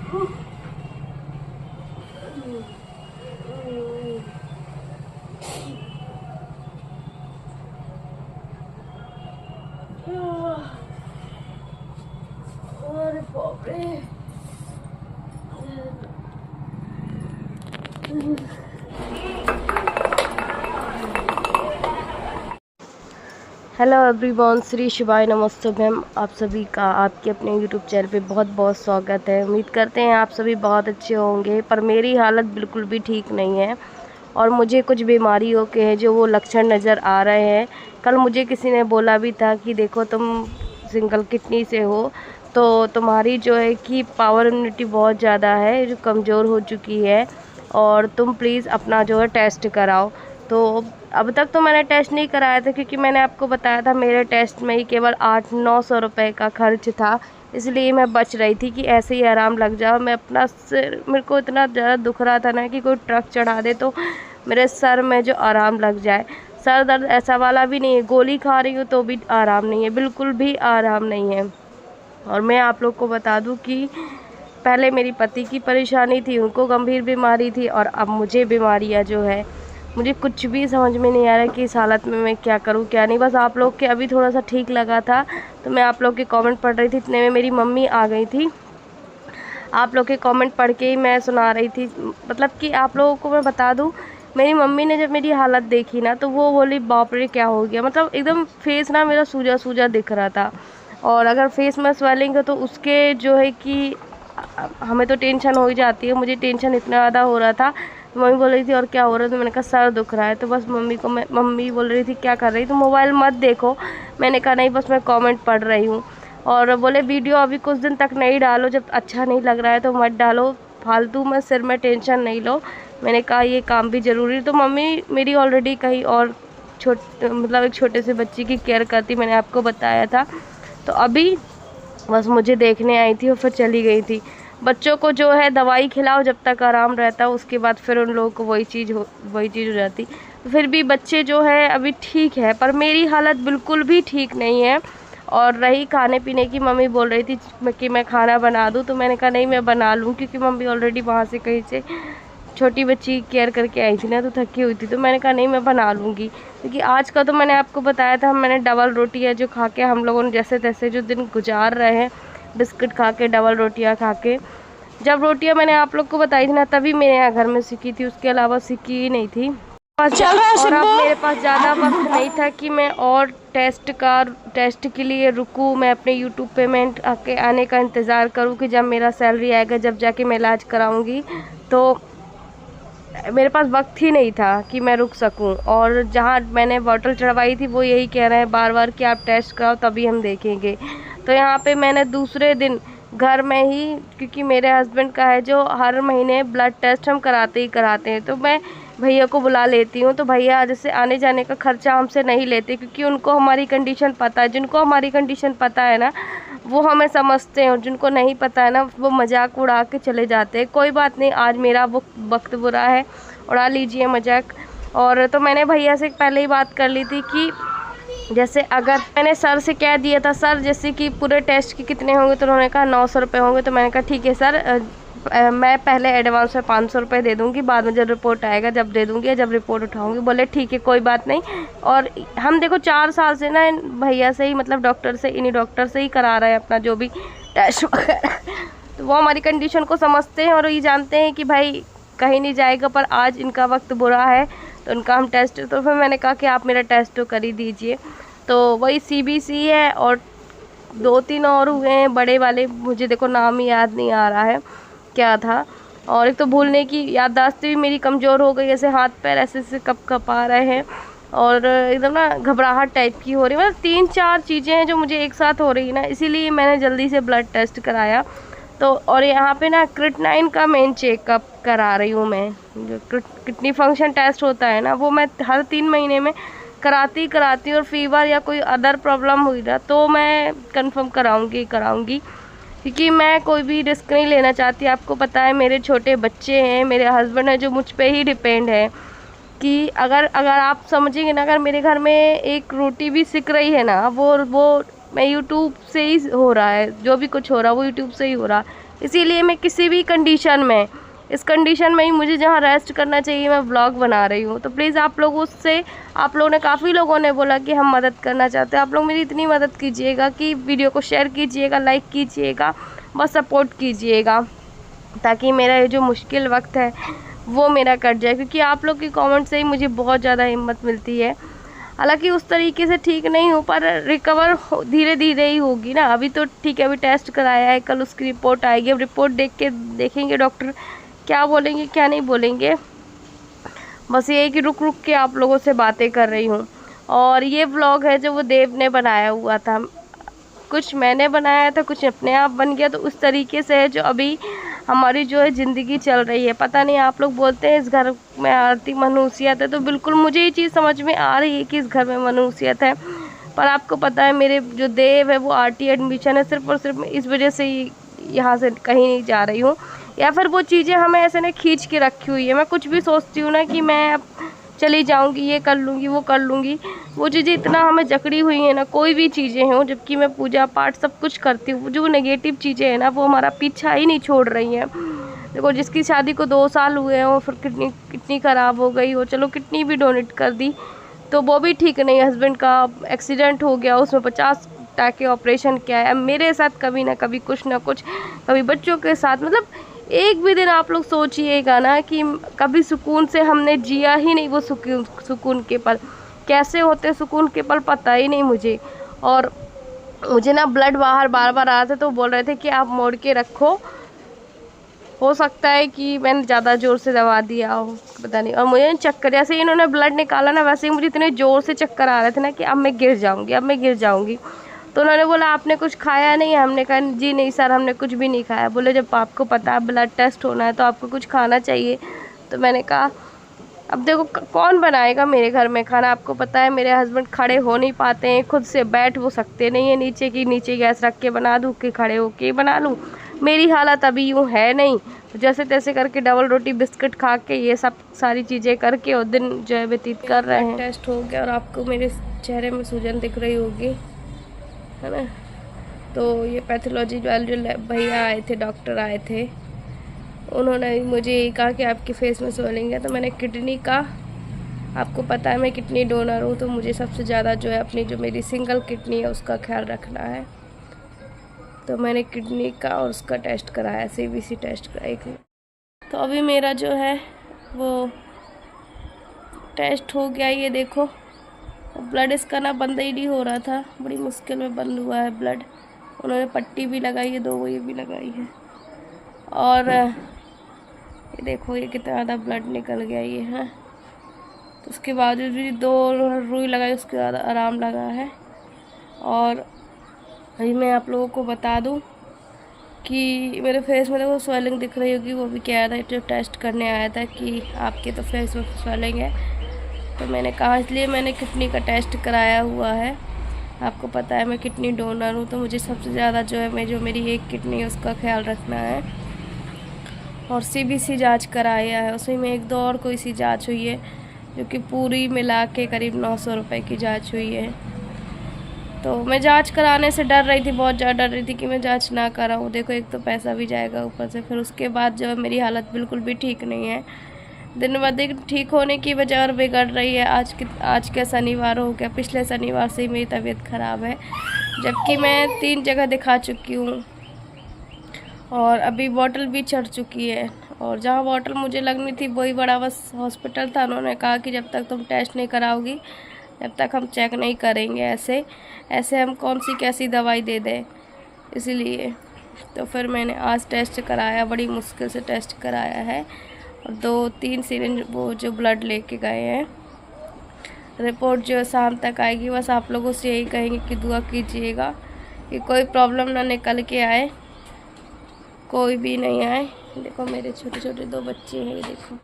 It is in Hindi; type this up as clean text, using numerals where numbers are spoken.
अरे बाप रे। हेलो एवरीवन, श्री शिवाय नमस्ते मैम। आप सभी का आपके अपने यूट्यूब चैनल पे बहुत बहुत स्वागत है। उम्मीद करते हैं आप सभी बहुत अच्छे होंगे, पर मेरी हालत बिल्कुल भी ठीक नहीं है और मुझे कुछ बीमारियों के हैं जो वो लक्षण नज़र आ रहे हैं। कल मुझे किसी ने बोला भी था कि देखो तुम सिंगल किडनी से हो, तो तुम्हारी जो है कि पावर इम्यूनिटी बहुत ज़्यादा है, जो कमज़ोर हो चुकी है, और तुम प्लीज़ अपना जो है टेस्ट कराओ। तो अब तक तो मैंने टेस्ट नहीं कराया था, क्योंकि मैंने आपको बताया था मेरे टेस्ट में ही केवल 800-900 रुपये का खर्च था, इसलिए मैं बच रही थी कि ऐसे ही आराम लग जाओ। मैं अपना सिर, मेरे को इतना ज़्यादा दुख रहा था ना कि कोई ट्रक चढ़ा दे तो मेरे सर में जो आराम लग जाए। सर दर्द ऐसा वाला भी नहीं है, गोली खा रही हूँ तो भी आराम नहीं है, बिल्कुल भी आराम नहीं है। और मैं आप लोग को बता दूं कि पहले मेरी पति की परेशानी थी, उनको गंभीर बीमारी थी, और अब मुझे बीमारियां जो है, मुझे कुछ भी समझ में नहीं आ रहा कि इस हालत में मैं क्या करूं क्या नहीं। बस आप लोग के अभी थोड़ा सा ठीक लगा था तो मैं आप लोग के कमेंट पढ़ रही थी, इतने में मेरी मम्मी आ गई थी। आप लोग के कमेंट पढ़ के ही मैं सुना रही थी। मतलब कि आप लोगों को मैं बता दूं, मेरी मम्मी ने जब मेरी हालत देखी ना तो वो बोली बाप रे क्या हो गया। मतलब एकदम फेस ना मेरा सूजा सूजा दिख रहा था, और अगर फेस में स्वेलिंग है तो उसके जो है कि हमें तो टेंशन हो ही जाती है, मुझे टेंशन इतना ज़्यादा हो रहा था। मम्मी बोल रही थी और क्या हो रहा है, तो मैंने कहा सर दुख रहा है। तो बस मम्मी बोल रही थी क्या कर रही, तो मोबाइल मत देखो। मैंने कहा नहीं, बस मैं कमेंट पढ़ रही हूँ। और बोले वीडियो अभी कुछ दिन तक नहीं डालो, जब अच्छा नहीं लग रहा है तो मत डालो, फालतू में सिर में टेंशन नहीं लो। मैंने कहा ये काम भी ज़रूरी है। तो मम्मी मेरी ऑलरेडी कहीं और मतलब एक छोटे से बच्चे की केयर करती, मैंने आपको बताया था। तो अभी बस मुझे देखने आई थी और फिर चली गई थी। बच्चों को जो है दवाई खिलाओ जब तक आराम रहता है, उसके बाद फिर उन लोगों को वही चीज़ हो जाती। तो फिर भी बच्चे जो है अभी ठीक है, पर मेरी हालत बिल्कुल भी ठीक नहीं है। और रही खाने पीने की, मम्मी बोल रही थी कि मैं खाना बना दूं, तो मैंने कहा नहीं मैं बना लूँ, क्योंकि मम्मी ऑलरेडी वहाँ से कहीं से छोटी बच्ची केयर करके आई थी ना, तो थकी हुई थी। तो मैंने कहा नहीं मैं बना लूँगी, क्योंकि आज का तो मैंने आपको बताया था, मैंने डबल रोटी है जो खा के हम लोगों ने जैसे तैसे जो दिन गुजार रहे हैं, बिस्किट खा के, डबल रोटियां खा के। जब रोटियां मैंने आप लोग को बताई थी ना तभी मेरे यहाँ घर में सीखी थी, उसके अलावा सीखी ही नहीं थी। और अब मेरे पास ज़्यादा वक्त नहीं था कि मैं और टेस्ट के लिए रुकूं। मैं अपने यूट्यूब पेमेंट आने का इंतज़ार करूं कि जब मेरा सैलरी आएगा, जब जाके मैं इलाज कराऊंगी। तो मेरे पास वक्त ही नहीं था कि मैं रुक सकूं। और जहां मैंने बॉटल चढ़वाई थी वो यही कह रहे हैं बार बार कि आप टेस्ट कराओ तभी हम देखेंगे। तो यहाँ पे मैंने दूसरे दिन घर में ही, क्योंकि मेरे हस्बैंड का है जो हर महीने ब्लड टेस्ट हम कराते ही कराते हैं, तो मैं भैया को बुला लेती हूँ। तो भैया जैसे आने जाने का खर्चा हमसे नहीं लेते, क्योंकि उनको हमारी कंडीशन पता है। जिनको हमारी कंडीशन पता है ना वो हमें समझते हैं, और जिनको नहीं पता है ना वो मजाक उड़ा के चले जाते हैं। कोई बात नहीं, आज मेरा वो वक्त बुरा है, उड़ा लीजिए मजाक। और तो मैंने भैया से पहले ही बात कर ली थी कि जैसे अगर मैंने सर से कह दिया था, सर जैसे कि पूरे टेस्ट के कितने होंगे, तो उन्होंने कहा 900 रुपये होंगे। तो मैंने कहा ठीक है सर, मैं पहले एडवांस में 500 रुपये दे दूँगी, बाद में जब रिपोर्ट आएगा जब दे दूँगी, या जब रिपोर्ट उठाऊँगी। बोले ठीक है कोई बात नहीं। और हम देखो 4 साल से ना भैया से ही, मतलब डॉक्टर से, इन्हीं डॉक्टर से ही करा रहे हैं अपना जो भी टेस्ट वगैरह। तो वो हमारी कंडीशन को समझते हैं और ये जानते हैं कि भाई कहीं नहीं जाएगा, पर आज इनका वक्त बुरा है तो उनका हम टेस्ट। तो फिर मैंने कहा कि आप मेरा टेस्ट तो कर ही दीजिए। तो वही CBC है, और 2-3 और हुए हैं बड़े वाले, मुझे देखो नाम ही याद नहीं आ रहा है क्या था। और एक तो भूलने की याददाश्त भी मेरी कमज़ोर हो गई, ऐसे हाथ पैर ऐसे ऐसे कप आ रहे हैं, और एकदम ना घबराहट टाइप की हो रही है। मतलब 3-4 चीज़ें हैं जो मुझे एक साथ हो रही है ना, इसीलिए मैंने जल्दी से ब्लड टेस्ट कराया। तो और यहाँ पे ना क्रिएटिनिन का मेन चेकअप करा रही हूँ मैं। जो किडनी फंक्शन टेस्ट होता है ना, वो मैं हर 3 महीने में कराती, और फीवर या कोई अदर प्रॉब्लम हुई ना तो मैं कंफर्म कराऊंगी, क्योंकि मैं कोई भी रिस्क नहीं लेना चाहती। आपको पता है मेरे छोटे बच्चे हैं, मेरे हस्बैंड है जो मुझ पे ही डिपेंड है। कि अगर आप समझेंगे ना, अगर मेरे घर में एक रोटी भी सिक रही है ना, वो मैं यूट्यूब से ही हो रहा है, जो भी कुछ हो रहा है वो यूट्यूब से ही हो रहा है। इसीलिए मैं किसी भी कंडीशन में, इस कंडीशन में ही मुझे जहाँ रेस्ट करना चाहिए मैं व्लॉग बना रही हूँ। तो प्लीज़ आप लोगों से, आप लोगों ने, काफ़ी लोगों ने बोला कि हम मदद करना चाहते हैं, आप लोग मेरी इतनी मदद कीजिएगा कि वीडियो को शेयर कीजिएगा, लाइक कीजिएगा, बस सपोर्ट कीजिएगा, ताकि मेरा ये जो मुश्किल वक्त है वो मेरा कट जाए। क्योंकि आप लोग के कमेंट से ही मुझे बहुत ज़्यादा हिम्मत मिलती है। हालांकि उस तरीके से ठीक नहीं हूँ, पर रिकवर धीरे धीरे ही होगी ना। अभी तो ठीक है, अभी टेस्ट कराया है, कल उसकी रिपोर्ट आएगी। अब रिपोर्ट देखेंगे डॉक्टर क्या बोलेंगे क्या नहीं बोलेंगे। बस ये है कि रुक रुक के आप लोगों से बातें कर रही हूँ। और ये व्लॉग है जो वो देव ने बनाया हुआ था, कुछ मैंने बनाया था, कुछ अपने आप बन गया। तो उस तरीके से है जो अभी हमारी जो है ज़िंदगी चल रही है। पता नहीं, आप लोग बोलते हैं इस घर में आती मनुष्यत है, तो बिल्कुल मुझे ये चीज़ समझ में आ रही है कि इस घर में मनुष्यत है। पर आपको पता है मेरे जो देव है वो आरटी एडमिशन है, सिर्फ और सिर्फ इस वजह से ही यहाँ से कहीं नहीं जा रही हूँ। या फिर वो चीज़ें हमें ऐसे ने खींच के रखी हुई है। मैं कुछ भी सोचती हूँ ना कि मैं अब चली जाऊँगी, ये कर लूँगी, वो कर लूँगी, वो चीज़ें इतना हमें जकड़ी हुई हैं ना, कोई भी चीज़ें हों, जबकि मैं पूजा पाठ सब कुछ करती हूँ, जो नेगेटिव चीज़ें हैं ना वो हमारा पीछा ही नहीं छोड़ रही हैं। देखो, जिसकी शादी को 2 साल हुए हो, फिर किडनी ख़राब हो गई हो, चलो किडनी भी डोनेट कर दी तो वो भी ठीक नहीं। हस्बैंड का एक्सीडेंट हो गया, उसमें 50 टाके ऑपरेशन किया है। अब मेरे साथ कभी ना कभी कुछ ना कुछ, कभी बच्चों के साथ, मतलब एक भी दिन आप लोग सोचिएगा ना कि कभी सुकून से हमने जिया ही नहीं। वो सुकून के पल कैसे होते, सुकून के पल पता ही नहीं मुझे। और मुझे ना ब्लड बाहर बार बार आ रहे थे, तो बोल रहे थे कि आप मोड़ के रखो, हो सकता है कि मैंने ज़्यादा ज़ोर से दबा दिया हो, पता नहीं। और मुझे चक्कर, जैसे ही इन्होंने ब्लड निकाला ना, वैसे ही मुझे इतने ज़ोर से चक्कर आ रहे थे ना कि अब मैं गिर जाऊँगी, अब मैं गिर जाऊँगी। तो उन्होंने बोला आपने कुछ खाया नहीं है? हमने कहा जी नहीं सर, हमने कुछ भी नहीं खाया। बोले जब आपको पता है ब्लड टेस्ट होना है तो आपको कुछ खाना चाहिए। तो मैंने कहा अब देखो कौन बनाएगा मेरे घर में खाना। आपको पता है मेरे हस्बैंड खड़े हो नहीं पाते हैं, खुद से बैठ वो सकते नहीं है, नीचे गैस रख के बना दूँ कि खड़े होके बना लूँ। मेरी हालत अभी यूँ है नहीं, जैसे तैसे करके डबल रोटी बिस्किट खा के ये सब सारी चीज़ें करके और दिन जो है व्यतीत कर रहे हैं। टेस्ट हो गया और आपको मेरे चेहरे में सूजन दिख रही होगी, है ना। तो ये पैथोलॉजी वाले जो भैया आए थे, डॉक्टर आए थे, उन्होंने मुझे कहा कि आपके फेस में स्वेलिंग है। तो मैंने किडनी का, आपको पता है मैं किडनी डोनर हूँ, तो मुझे सबसे ज़्यादा जो है अपनी जो मेरी सिंगल किडनी है उसका ख्याल रखना है। तो मैंने किडनी का और उसका टेस्ट कराया, CBC टेस्ट कराई थी। तो अभी मेरा जो है वो टेस्ट हो गया, ये देखो। ब्लड इसका ना बंद ही नहीं हो रहा था, बड़ी मुश्किल में बंद हुआ है ब्लड। उन्होंने पट्टी भी लगाई है, 2 ये भी लगाई है। और ये देखो ये कितना ज़्यादा ब्लड निकल गया ये है। तो उसके बाद भी 2 रुई लगाई, उसके बाद आराम लगा है। और अभी मैं आप लोगों को बता दूं कि मेरे फेस में देखो स्वेलिंग दिख रही होगी। वो भी कह रहा था जो टेस्ट करने आया था कि आपके तो फेस में स्वेलिंग है। तो मैंने कहा, इसलिए मैंने किडनी का टेस्ट कराया हुआ है। आपको पता है मैं किडनी डोनर हूँ, तो मुझे सबसे ज़्यादा जो है जो मेरी एक किडनी है उसका ख्याल रखना है। और CBC जांच कराया है, उसमें में 1-2 और कोई सी जांच हुई है, जो कि पूरी मिला के करीब 900 रुपये की जांच हुई है। तो मैं जांच कराने से डर रही थी, बहुत ज़्यादा डर रही थी कि मैं जांच ना कराऊँ। देखो एक तो पैसा भी जाएगा ऊपर से, फिर उसके बाद जो है मेरी हालत बिल्कुल भी ठीक नहीं है, दिन ब दिन ठीक होने की बजाय और बिगड़ रही है। आज के शनिवार हो गया, पिछले शनिवार से ही मेरी तबीयत ख़राब है, जबकि मैं 3 जगह दिखा चुकी हूँ और अभी बॉटल भी चढ़ चुकी है। और जहाँ बॉटल मुझे लगनी थी वही बड़ा बस हॉस्पिटल था। उन्होंने कहा कि जब तक तुम टेस्ट नहीं कराओगी जब तक हम चेक नहीं करेंगे, ऐसे हम कौन सी कैसी दवाई दे दें, इसलिए। तो फिर मैंने आज टेस्ट कराया, बड़ी मुश्किल से टेस्ट कराया है। और 2-3 सिरिंज वो जो ब्लड लेके गए हैं। रिपोर्ट जो शाम तक आएगी। बस आप लोगों से यही कहेंगे कि दुआ कीजिएगा कि कोई प्रॉब्लम ना निकल के आए, कोई भी नहीं आए। देखो मेरे छोटे छोटे 2 बच्चे हैं, ये देखो।